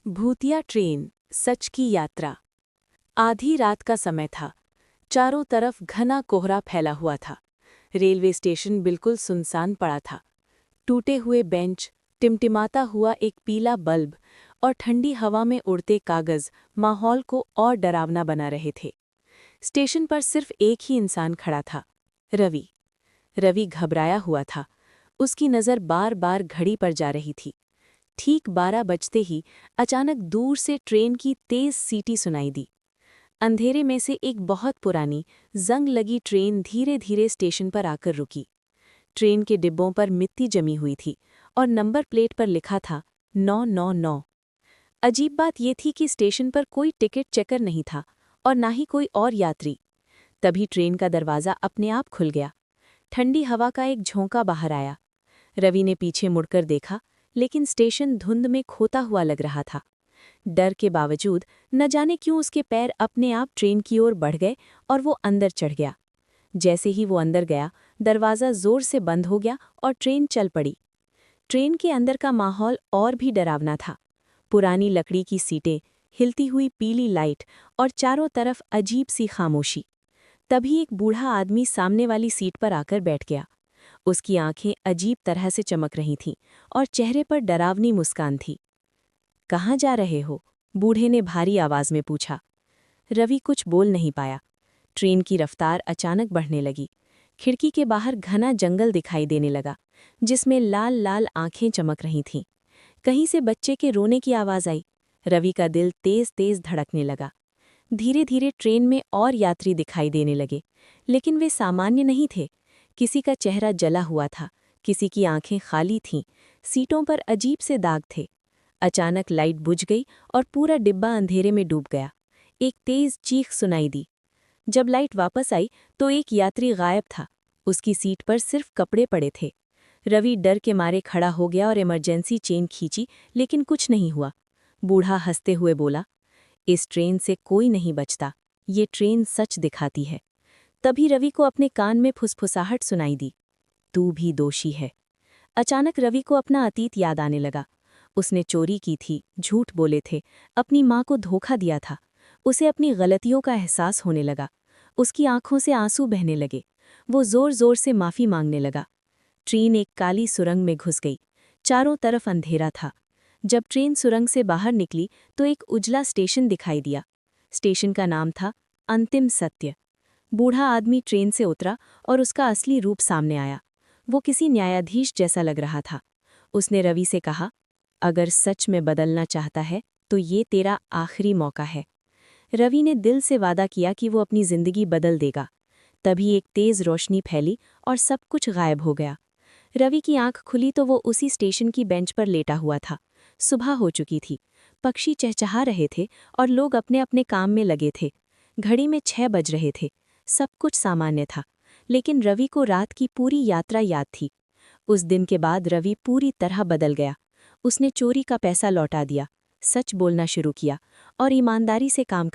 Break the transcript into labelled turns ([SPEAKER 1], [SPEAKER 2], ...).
[SPEAKER 1] भूतिया ट्रेन, सच की यात्रा। आधी रात का समय था। चारों तरफ घना कोहरा फैला हुआ था। रेलवे स्टेशन बिल्कुल सुनसान पड़ा था। टूटे हुए बेंच, टिमटिमाता हुआ एक पीला बल्ब और ठंडी हवा में उड़ते कागज माहौल को और डरावना बना रहे थे। स्टेशन पर सिर्फ एक ही इंसान खड़ा था, रवि। रवि घबराया हुआ था। उसकी नज़र बार बार घड़ी पर जा रही थी। ठीक 12 बजते ही अचानक दूर से ट्रेन की तेज सीटी सुनाई दी। अंधेरे में से एक बहुत पुरानी, जंग लगी ट्रेन धीरे धीरे स्टेशन पर आकर रुकी। ट्रेन के डिब्बों पर मिट्टी जमी हुई थी और नंबर प्लेट पर लिखा था 999। अजीब बात यह थी कि स्टेशन पर कोई टिकट चेकर नहीं था और ना ही कोई और यात्री। तभी ट्रेन का दरवाज़ा अपने आप खुल गया। ठंडी हवा का एक झोंका बाहर आया। रवि ने पीछे मुड़कर देखा, लेकिन स्टेशन धुंध में खोता हुआ लग रहा था। डर के बावजूद न जाने क्यों उसके पैर अपने आप ट्रेन की ओर बढ़ गए और वो अंदर चढ़ गया। जैसे ही वो अंदर गया, दरवाज़ा जोर से बंद हो गया और ट्रेन चल पड़ी। ट्रेन के अंदर का माहौल और भी डरावना था। पुरानी लकड़ी की सीटें, हिलती हुई पीली लाइट और चारों तरफ अजीब सी खामोशी। तभी एक बूढ़ा आदमी सामने वाली सीट पर आकर बैठ गया। उसकी आंखें अजीब तरह से चमक रही थीं और चेहरे पर डरावनी मुस्कान थी। कहाँ जा रहे हो? बूढ़े ने भारी आवाज में पूछा। रवि कुछ बोल नहीं पाया। ट्रेन की रफ्तार अचानक बढ़ने लगी। खिड़की के बाहर घना जंगल दिखाई देने लगा, जिसमें लाल लाल आंखें चमक रही थीं। कहीं से बच्चे के रोने की आवाज आई। रवि का दिल तेज तेज धड़कने लगा। धीरे धीरे ट्रेन में और यात्री दिखाई देने लगे, लेकिन वे सामान्य नहीं थे। किसी का चेहरा जला हुआ था, किसी की आंखें खाली थीं, सीटों पर अजीब से दाग थे। अचानक लाइट बुझ गई और पूरा डिब्बा अंधेरे में डूब गया। एक तेज चीख सुनाई दी। जब लाइट वापस आई तो एक यात्री गायब था। उसकी सीट पर सिर्फ कपड़े पड़े थे। रवि डर के मारे खड़ा हो गया और इमरजेंसी चेन खींची, लेकिन कुछ नहीं हुआ। बूढ़ा हंसते हुए बोला, इस ट्रेन से कोई नहीं बचता, ये ट्रेन सच दिखाती है। तभी रवि को अपने कान में फुसफुसाहट सुनाई दी, तू भी दोषी है। अचानक रवि को अपना अतीत याद आने लगा। उसने चोरी की थी, झूठ बोले थे, अपनी माँ को धोखा दिया था। उसे अपनी गलतियों का एहसास होने लगा। उसकी आंखों से आंसू बहने लगे। वो जोर जोर से माफ़ी मांगने लगा। ट्रेन एक काली सुरंग में घुस गई। चारों तरफ अंधेरा था। जब ट्रेन सुरंग से बाहर निकली तो एक उजला स्टेशन दिखाई दिया। स्टेशन का नाम था अंतिम सत्य। बूढ़ा आदमी ट्रेन से उतरा और उसका असली रूप सामने आया। वो किसी न्यायाधीश जैसा लग रहा था। उसने रवि से कहा, अगर सच में बदलना चाहता है तो ये तेरा आखिरी मौका है। रवि ने दिल से वादा किया कि वो अपनी जिंदगी बदल देगा। तभी एक तेज रोशनी फैली और सब कुछ गायब हो गया। रवि की आंख खुली तो वो उसी स्टेशन की बेंच पर लेटा हुआ था। सुबह हो चुकी थी। पक्षी चहचहा रहे थे और लोग अपने अपने काम में लगे थे। घड़ी में 6 बज रहे थे। सब कुछ सामान्य था, लेकिन रवि को रात की पूरी यात्रा याद थी। उस दिन के बाद रवि पूरी तरह बदल गया। उसने चोरी का पैसा लौटा दिया, सच बोलना शुरू किया और ईमानदारी से काम